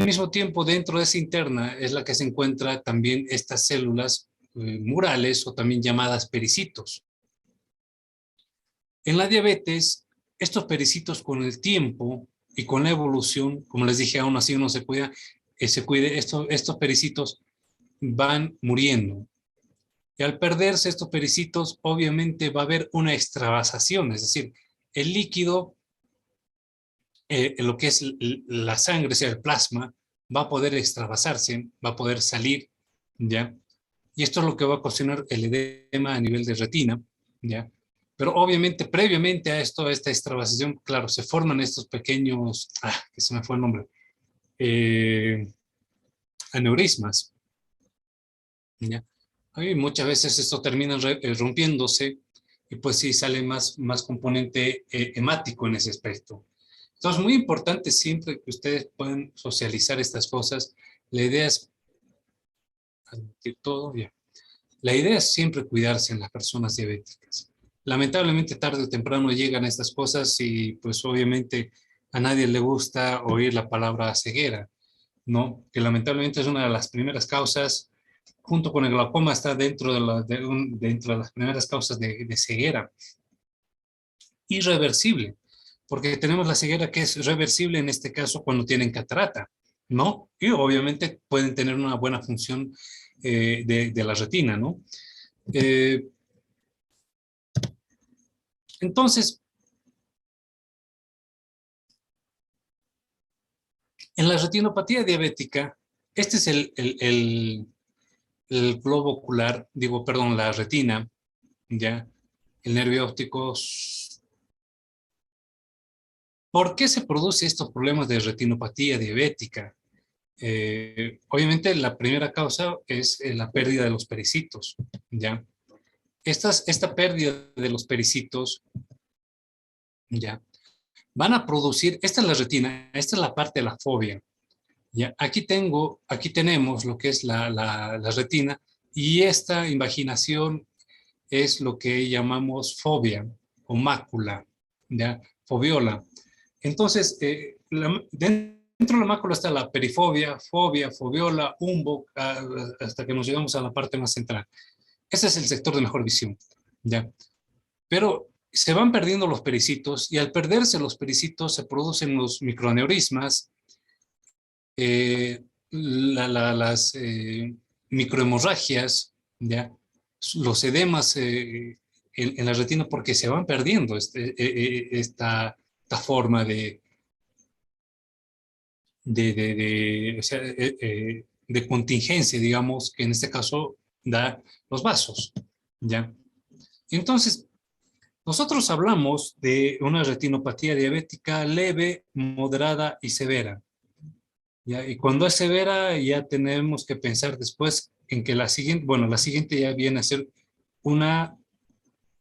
Al mismo tiempo, dentro de esa interna es la que se encuentra también estas células murales o también llamadas pericitos. En la diabetes, estos pericitos con el tiempo y con la evolución, como les dije, aún así uno se cuida, estos pericitos van muriendo. Y al perderse estos pericitos, obviamente va a haber una extravasación, es decir, el líquido, lo que es la sangre, o sea, el plasma, va a poder extravasarse, va a poder salir, ¿ya? Y esto es lo que va a ocasionar el edema a nivel de retina, ¿ya? Pero obviamente, previamente a esto, a esta extravasación, claro, se forman estos pequeños, que se me fue el nombre, eh, aneurismas, ¿ya? Y muchas veces esto termina rompiéndose y pues sí sale más componente hemático en ese aspecto. Entonces, muy importante siempre que ustedes puedan socializar estas cosas. La idea es admitir todo, ya. La idea es siempre cuidarse en las personas diabéticas. Lamentablemente, tarde o temprano llegan estas cosas y pues obviamente a nadie le gusta oír la palabra ceguera, ¿no? Que lamentablemente es una de las primeras causas, junto con el glaucoma, está dentro dentro de las primeras causas de ceguera. Irreversible, porque tenemos la ceguera que es reversible en este caso cuando tienen catarata, ¿no? Y obviamente pueden tener una buena función de la retina, ¿no? Eh, entonces, en la retinopatía diabética, este es el globo ocular, digo, perdón, la retina, ¿ya? El nervio óptico. ¿Por qué se producen estos problemas de retinopatía diabética? Obviamente la primera causa es la pérdida de los pericitos, ¿ya? Esta pérdida de los pericitos, ¿ya? Van a producir, esta es la retina, esta es la parte de la fobia, ¿ya? Aquí tenemos lo que es la retina y esta invaginación es lo que llamamos fobia o mácula, ¿ya? Fobiola. Entonces, dentro de la mácula está la perifobia, fobia, fobiola, umbo, hasta que nos llegamos a la parte más central. Ese es el sector de mejor visión, ¿ya? Pero se van perdiendo los pericitos y al perderse los pericitos se producen los microaneurismas, eh, las microhemorragias, ¿ya? Los edemas en la retina porque se van perdiendo esta forma o sea, de contingencia, digamos, que en este caso da los vasos, ¿ya? Entonces, nosotros hablamos de una retinopatía diabética leve, moderada y severa, ¿ya? Y cuando es severa ya tenemos que pensar después en que la siguiente ya viene a ser una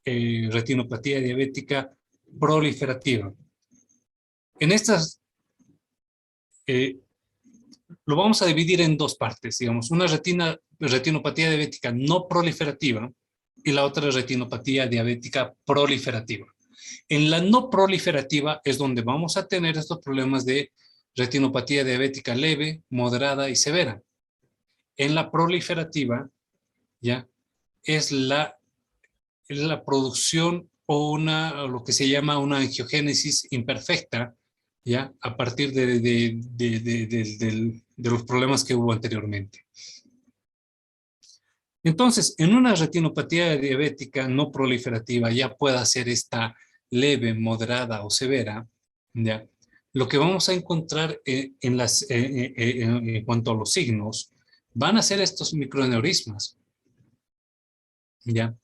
retinopatía diabética proliferativa. En estas, eh, lo vamos a dividir en dos partes, digamos, una retinopatía diabética no proliferativa y la otra retinopatía diabética proliferativa. En la no proliferativa es donde vamos a tener estos problemas de retinopatía diabética leve, moderada y severa. En la proliferativa, ¿ya? Es la producción o lo que se llama una angiogénesis imperfecta, ¿ya? A partir de los problemas que hubo anteriormente. Entonces, en una retinopatía diabética no proliferativa ya pueda ser esta leve, moderada o severa, ¿ya? Lo que vamos a encontrar en cuanto a los signos van a ser estos microaneurismas, ¿ya?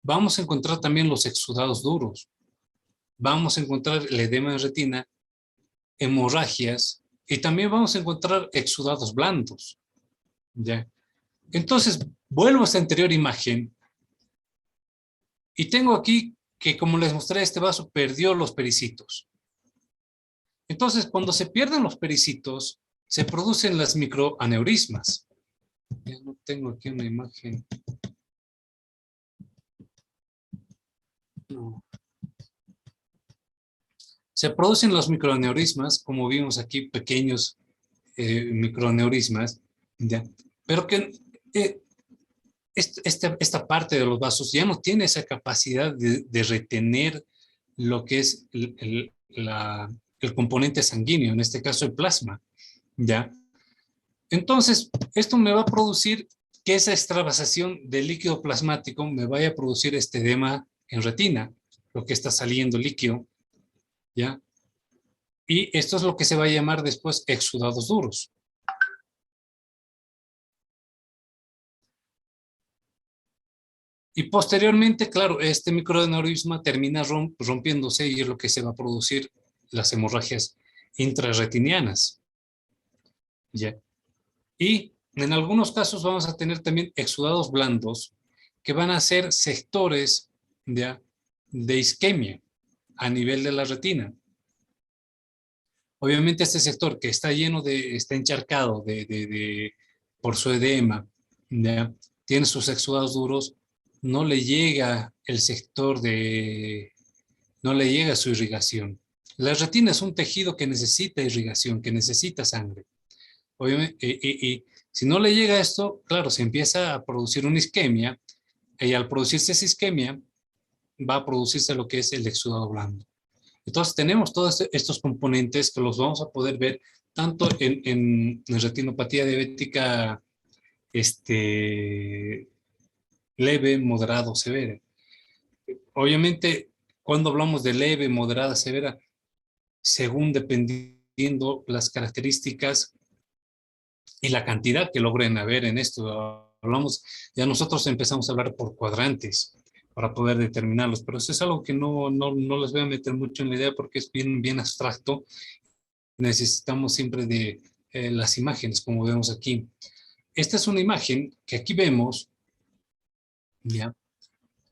Vamos a encontrar también los exudados duros, vamos a encontrar el edema de retina, hemorragias y también vamos a encontrar exudados blandos, ¿ya? Entonces, vuelvo a esta anterior imagen y tengo aquí que, como les mostré, este vaso perdió los pericitos. Entonces, cuando se pierden los pericitos, se producen las microaneurismas. Ya no tengo aquí una imagen. No. Se producen los microaneurismas, como vimos aquí, pequeños microaneurismas, ¿ya? Pero que esta parte de los vasos ya no tiene esa capacidad de retener lo que es el componente sanguíneo, en este caso el plasma, ¿ya? Entonces, esto me va a producir que esa extravasación de líquido plasmático me vaya a producir este edema en retina, lo que está saliendo líquido, ¿ya? Y esto es lo que se va a llamar después exudados duros. Y posteriormente, claro, este microaneurisma termina rompiéndose y es lo que se va a producir las hemorragias intrarretinianas, ¿ya? Y en algunos casos vamos a tener también exudados blandos que van a ser sectores, ¿ya?, de isquemia a nivel de la retina. Obviamente este sector que está lleno está encharcado por su edema, ¿ya?, tiene sus exudados duros, no le llega el sector no le llega su irrigación. La retina es un tejido que necesita irrigación, que necesita sangre. Obviamente, y si no le llega esto, claro, se empieza a producir una isquemia, y al producirse esa isquemia, va a producirse lo que es el exudado blando. Entonces tenemos todos estos componentes que los vamos a poder ver tanto en retinopatía diabética leve, moderado, severa. Obviamente, cuando hablamos de leve, moderada, severa, según dependiendo las características y la cantidad que logren haber en esto, hablamos, ya nosotros empezamos a hablar por cuadrantes para poder determinarlos, pero eso es algo que no les voy a meter mucho en la idea porque es bien abstracto. Necesitamos siempre de las imágenes, como vemos aquí. Esta es una imagen que aquí vemos, ¿ya?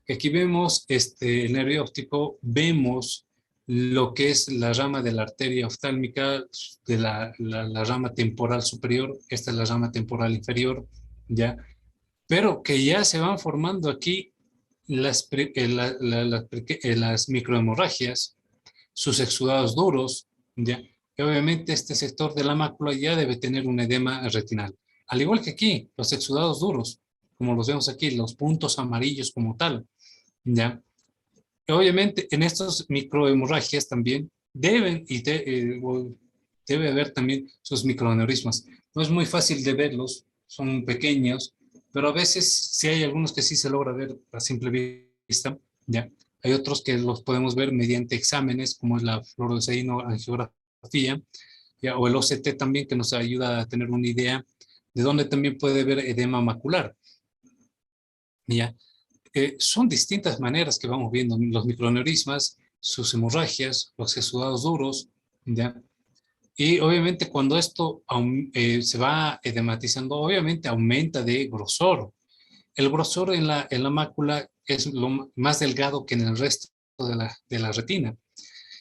Que aquí vemos el nervio óptico, vemos lo que es la rama de la arteria oftálmica, de la rama temporal superior, esta es la rama temporal inferior, ¿ya? Pero que ya se van formando aquí las microhemorragias, sus exudados duros, ¿ya? Y obviamente este sector de la mácula ya debe tener un edema retinal. Al igual que aquí, los exudados duros, como los vemos aquí, los puntos amarillos como tal, ¿ya? Obviamente en estas microhemorragias también debe haber también sus microaneurismas. No es muy fácil de verlos, son pequeños, pero a veces sí hay algunos que sí se logra ver a simple vista, ¿ya? Hay otros que los podemos ver mediante exámenes, como es la fluoresceíno-angiografía, ¿ya? O el OCT también, que nos ayuda a tener una idea de dónde también puede haber edema macular, ¿ya? Son distintas maneras que vamos viendo los microaneurismas, sus hemorragias, los exudados duros, ¿ya? Y obviamente cuando esto se va edematizando, obviamente aumenta de grosor. El grosor en la mácula es lo más delgado que en el resto de la retina.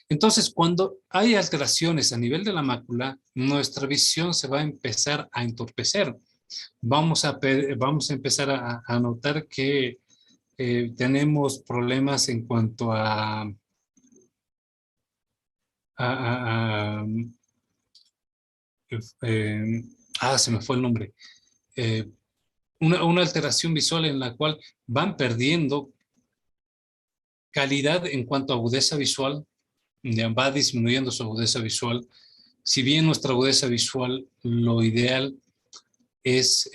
Entonces, cuando hay alteraciones a nivel de la mácula, nuestra visión se va a empezar a entorpecer. Vamos a empezar a notar que tenemos problemas en cuanto a eh, se me fue el nombre. Eh, una alteración visual en la cual van perdiendo calidad en cuanto a agudeza visual, ya va disminuyendo su agudeza visual. Si bien nuestra agudeza visual, lo ideal es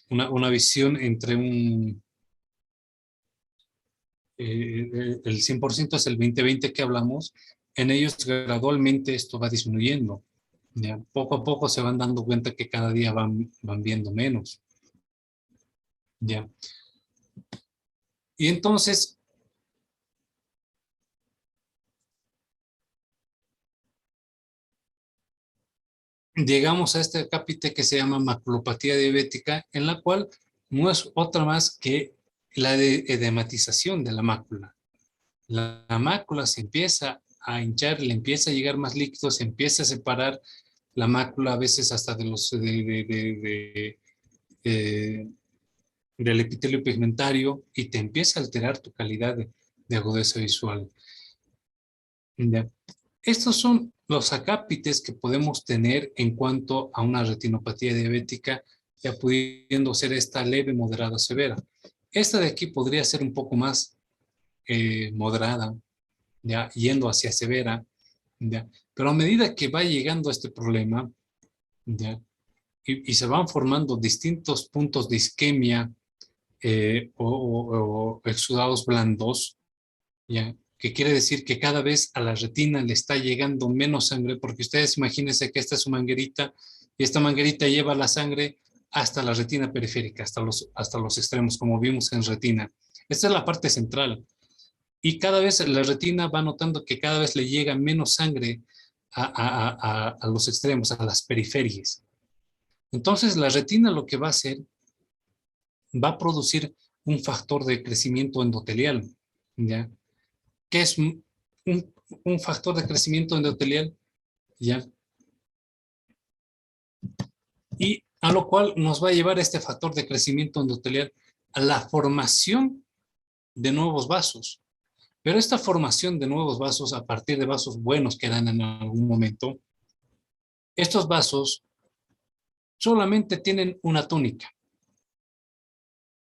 una visión entre el 100% es el 20-20 que hablamos, en ellos gradualmente esto va disminuyendo. ¿Ya? Poco a poco se van dando cuenta que cada día van viendo menos. ¿Ya? Y entonces, llegamos a este cápite que se llama maculopatía diabética, en la cual no es otra más que la edematización de la mácula. La mácula se empieza a hinchar, le empieza a llegar más líquido, se empieza a separar la mácula a veces hasta eh, del epitelio pigmentario y te empieza a alterar tu calidad de agudeza visual. ¿Ya? Estos son los acápites que podemos tener en cuanto a una retinopatía diabética, ya pudiendo ser esta leve, moderada, severa. Esta de aquí podría ser un poco más moderada, ya yendo hacia severa, ya. Pero a medida que va llegando este problema, ya, y se van formando distintos puntos de isquemia o exudados blandos, ¿ya? Que quiere decir que cada vez a la retina le está llegando menos sangre, porque ustedes imagínense que esta es su manguerita y esta manguerita lleva la sangre hasta la retina periférica, hasta los extremos, como vimos en retina. Esta es la parte central. Y cada vez la retina va notando que cada vez le llega menos sangre a los extremos, a las periferias. Entonces la retina lo que va a hacer, va a producir un factor de crecimiento endotelial, ¿ya? ¿Qué es un factor de crecimiento endotelial? ¿Ya? Y a lo cual nos va a llevar este factor de crecimiento endotelial a la formación de nuevos vasos. Pero esta formación de nuevos vasos a partir de vasos buenos que eran en algún momento, estos vasos solamente tienen una túnica.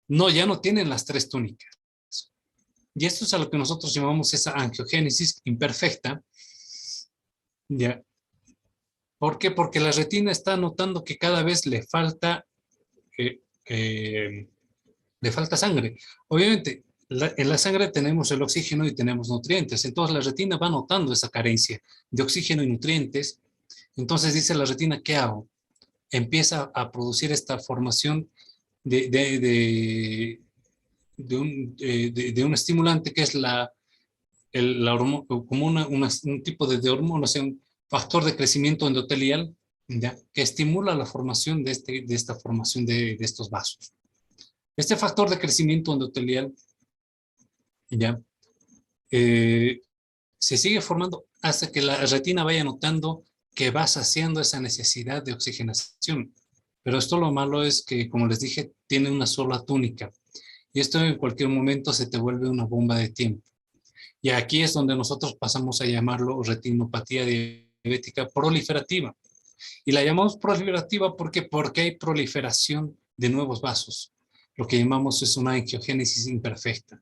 No, ya no tienen las tres túnicas. Y esto es a lo que nosotros llamamos esa angiogénesis imperfecta. ¿Ya? ¿Por qué? Porque la retina está notando que cada vez eh, eh, le falta sangre. Obviamente, en la sangre tenemos el oxígeno y tenemos nutrientes. Entonces la retina va notando esa carencia de oxígeno y nutrientes. Entonces dice la retina, ¿qué hago? Empieza a producir esta formación de un estimulante que es como un tipo de hormona, o sea, un factor de crecimiento endotelial, ¿ya? Que estimula la formación de esta formación de estos vasos. Este factor de crecimiento endotelial, ¿ya? Eh, se sigue formando hasta que la retina vaya notando que va saciando esa necesidad de oxigenación. Pero esto lo malo es que, como les dije, tiene una sola túnica. Y esto en cualquier momento se te vuelve una bomba de tiempo. Y aquí es donde nosotros pasamos a llamarlo retinopatía diabética proliferativa. Y la llamamos proliferativa porque hay proliferación de nuevos vasos. Lo que llamamos es una angiogénesis imperfecta.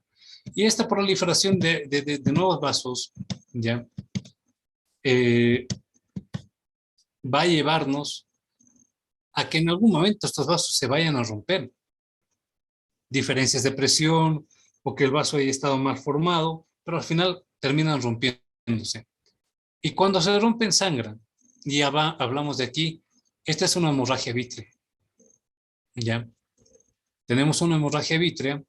Y esta proliferación de nuevos vasos, ¿ya? Eh, va a llevarnos a que en algún momento estos vasos se vayan a romper. Diferencias de presión o que el vaso haya estado mal formado, pero al final terminan rompiéndose. Y cuando se rompen, sangran. Y ya hablamos de aquí, esta es una hemorragia vítrea. ¿Ya? Tenemos una hemorragia vítrea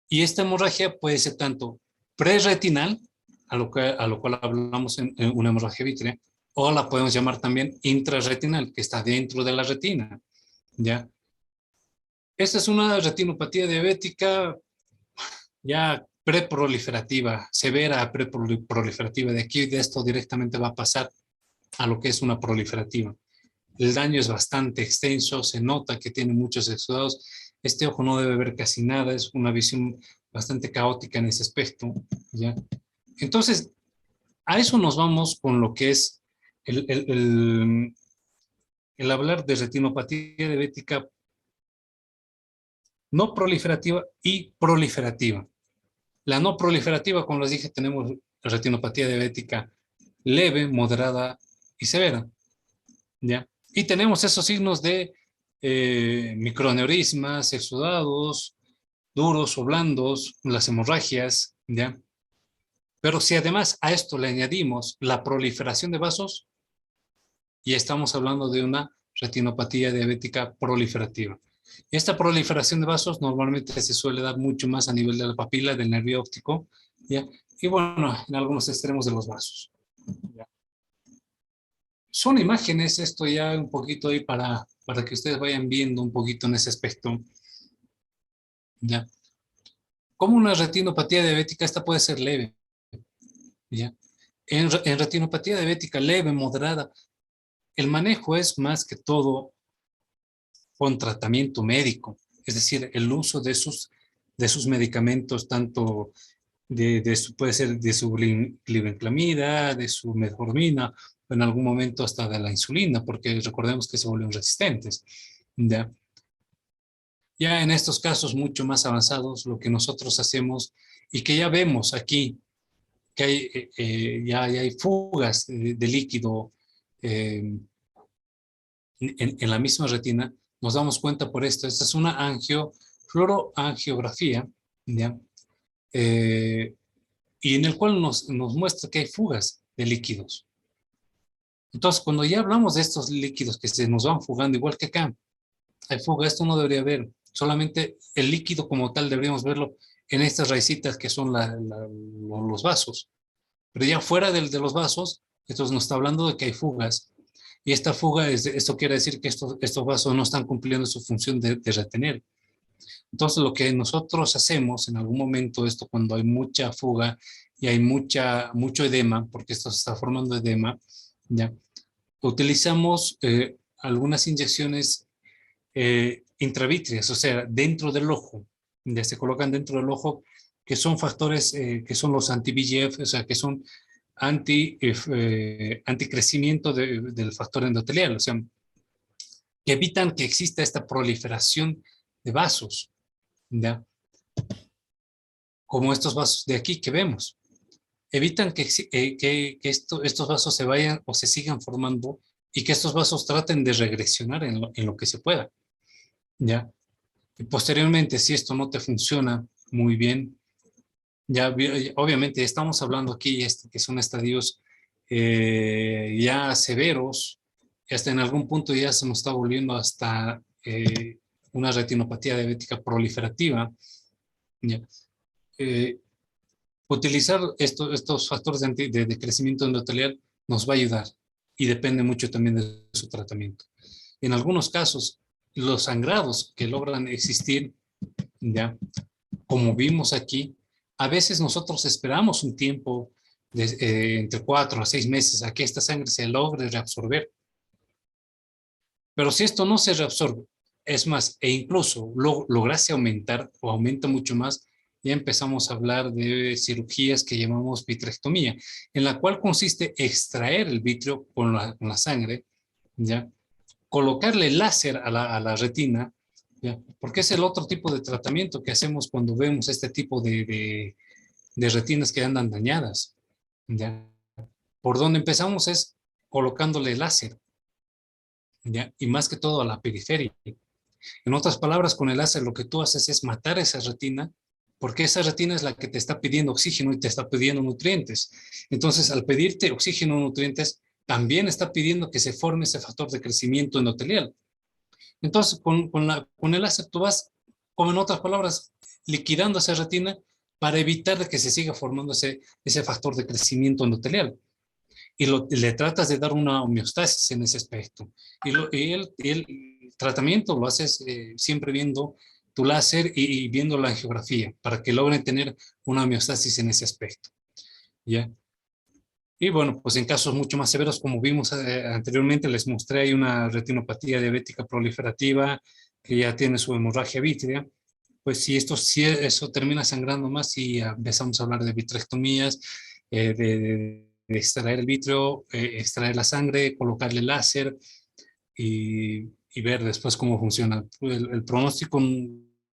y esta hemorragia puede ser tanto preretinal, a lo cual hablamos en una hemorragia vítrea, o la podemos llamar también intrarretinal, que está dentro de la retina. ¿Ya? Esta es una retinopatía diabética ya preproliferativa, severa preproliferativa. De aquí, de esto directamente va a pasar a lo que es una proliferativa. El daño es bastante extenso, se nota que tiene muchos exudados. Este ojo no debe ver casi nada, es una visión bastante caótica en ese aspecto, ¿ya? Entonces, a eso nos vamos con lo que es el, el, el, el hablar de retinopatía diabética no proliferativa y proliferativa. La no proliferativa, como les dije, tenemos retinopatía diabética leve, moderada y severa, ¿ya? Y tenemos esos signos de microaneurismas, exudados, duros o blandos, las hemorragias, ¿ya? Pero si además a esto le añadimos la proliferación de vasos, ya estamos hablando de una retinopatía diabética proliferativa. Esta proliferación de vasos normalmente se suele dar mucho más a nivel de la papila, del nervio óptico, ¿ya? Y bueno, en algunos extremos de los vasos. ¿Ya? Son imágenes, esto ya un poquito ahí para que ustedes vayan viendo un poquito en ese aspecto. ¿Ya? Como una retinopatía diabética, esta puede ser leve. ¿Ya? En retinopatía diabética leve, moderada, el manejo es más que todo con tratamiento médico, es decir, el uso de sus medicamentos, tanto puede ser de su glibenclamida, de su metformina, o en algún momento hasta de la insulina, porque recordemos que se vuelven resistentes. ¿Ya? Ya en estos casos mucho más avanzados, lo que nosotros hacemos y que ya vemos aquí, que hay, ya hay fugas de líquido eh, en la misma retina, nos damos cuenta por esto. Esta es una fluoroangiografía, ¿ya? Eh, y en el cual nos muestra que hay fugas de líquidos. Entonces, cuando ya hablamos de estos líquidos que se nos van fugando, igual que acá, hay fuga, esto no debería haber. Solamente el líquido como tal deberíamos verlo en estas raicitas que son los vasos. Pero ya fuera de los vasos, entonces nos está hablando de que hay fugas. Y esta fuga, esto quiere decir que estos vasos no están cumpliendo su función de retener. Entonces, lo que nosotros hacemos en algún momento, esto cuando hay mucha fuga y hay mucho edema, porque esto se está formando edema, ¿ya? Utilizamos algunas inyecciones intravítreas, o sea, dentro del ojo, ya se colocan dentro del ojo, que son factores que son los anti-VEGF, o sea, que son anticrecimiento del factor endotelial, o sea, que evitan que exista esta proliferación de vasos, ¿ya? Como estos vasos de aquí que vemos. Evitan estos vasos se vayan o se sigan formando y que estos vasos traten de regresionar en lo que se pueda, ¿ya? Y posteriormente, si esto no te funciona muy bien, obviamente estamos hablando aquí que son estadios ya severos, y hasta en algún punto ya se nos está volviendo hasta una retinopatía diabética proliferativa, ¿ya? Eh, Utilizar estos factores de crecimiento endotelial nos va a ayudar y depende mucho también de su tratamiento. En algunos casos, los sangrados que logran existir, ya, como vimos aquí, a veces nosotros esperamos un tiempo entre 4 a 6 meses a que esta sangre se logre reabsorber. Pero si esto no se reabsorbe, es más, e incluso lograse aumentar o aumenta mucho más, ya empezamos a hablar de cirugías que llamamos vitrectomía, en la cual consiste extraer el vitrio con la sangre, ¿ya? Colocarle láser a la retina, ¿ya? Porque es el otro tipo de tratamiento que hacemos cuando vemos este tipo de retinas que andan dañadas, ¿ya? Por donde empezamos es colocándole láser, ¿ya? Y más que todo a la periferia. En otras palabras, con el láser lo que tú haces es matar esa retina, porque esa retina es la que te está pidiendo oxígeno y te está pidiendo nutrientes. Entonces, al pedirte oxígeno y nutrientes, también está pidiendo que se forme ese factor de crecimiento endotelial. Entonces, con el láser tú vas, como en otras palabras, liquidando esa retina para evitar de que se siga formando ese factor de crecimiento endotelial. Y le tratas de dar una homeostasis en ese aspecto. El tratamiento lo haces siempre viendo tu láser y viendo la angiografía para que logren tener una homeostasis en ese aspecto, ¿ya? Y bueno, pues en casos mucho más severos, como vimos anteriormente, les mostré ahí una retinopatía diabética proliferativa que ya tiene su hemorragia vítrea. Pues si eso termina sangrando más y empezamos a hablar de vitrectomías, de extraer el vitrio, extraer la sangre, colocarle láser y ver después cómo funciona. El pronóstico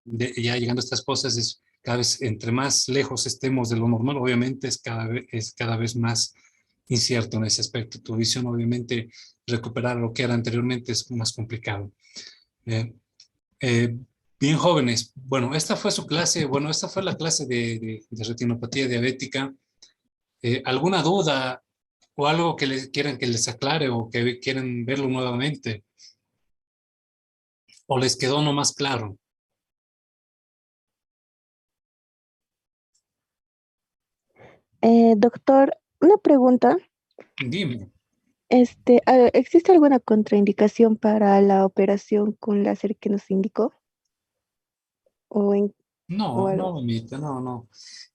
ya llegando a estas cosas es cada vez, entre más lejos estemos de lo normal, obviamente es cada vez más incierto en ese aspecto. Tu visión, obviamente, recuperar lo que era anteriormente es más complicado. Eh, eh, Bien jóvenes, bueno, esta fue su clase, bueno, esta fue la clase de retinopatía diabética. ¿Alguna duda o algo que quieran que les aclare o que quieran verlo nuevamente? ¿O les quedó no más claro? Doctor, una pregunta. Dime. ¿Existe alguna contraindicación para la operación con láser que nos indicó? ¿O, en, o No, algo? no, mamita, no, no.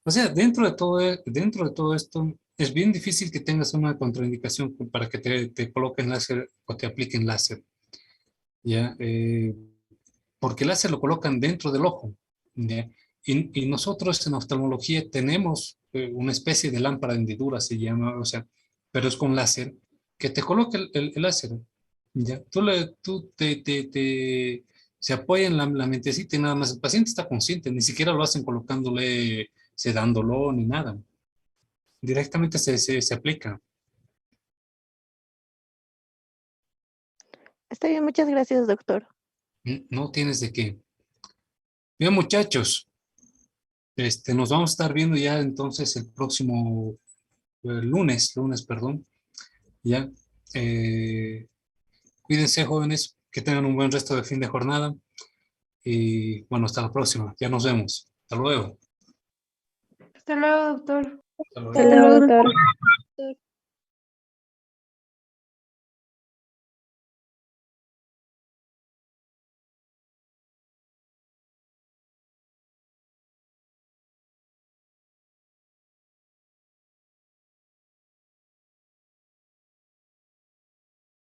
O sea, dentro de todo esto, es bien difícil que tengas una contraindicación para que te coloquen láser o te apliquen láser, ¿ya? Porque el láser lo colocan dentro del ojo, ¿ya? Y nosotros en oftalmología tenemos una especie de lámpara de hendidura, se llama, o sea, pero es con láser, que te coloca el láser. ¿Ya? Se apoya en la mentecita y nada más. El paciente está consciente, ni siquiera lo hacen colocándole, sedándolo, ni nada. Directamente se aplica. Está bien, muchas gracias, doctor. No tienes de qué. Bien, muchachos, nos vamos a estar viendo ya entonces el próximo lunes, perdón. Ya. Eh, Cuídense, jóvenes, que tengan un buen resto de fin de jornada. Y bueno, hasta la próxima. Ya nos vemos. Hasta luego. Hasta luego, doctor. Hasta luego. Hasta luego, doctor.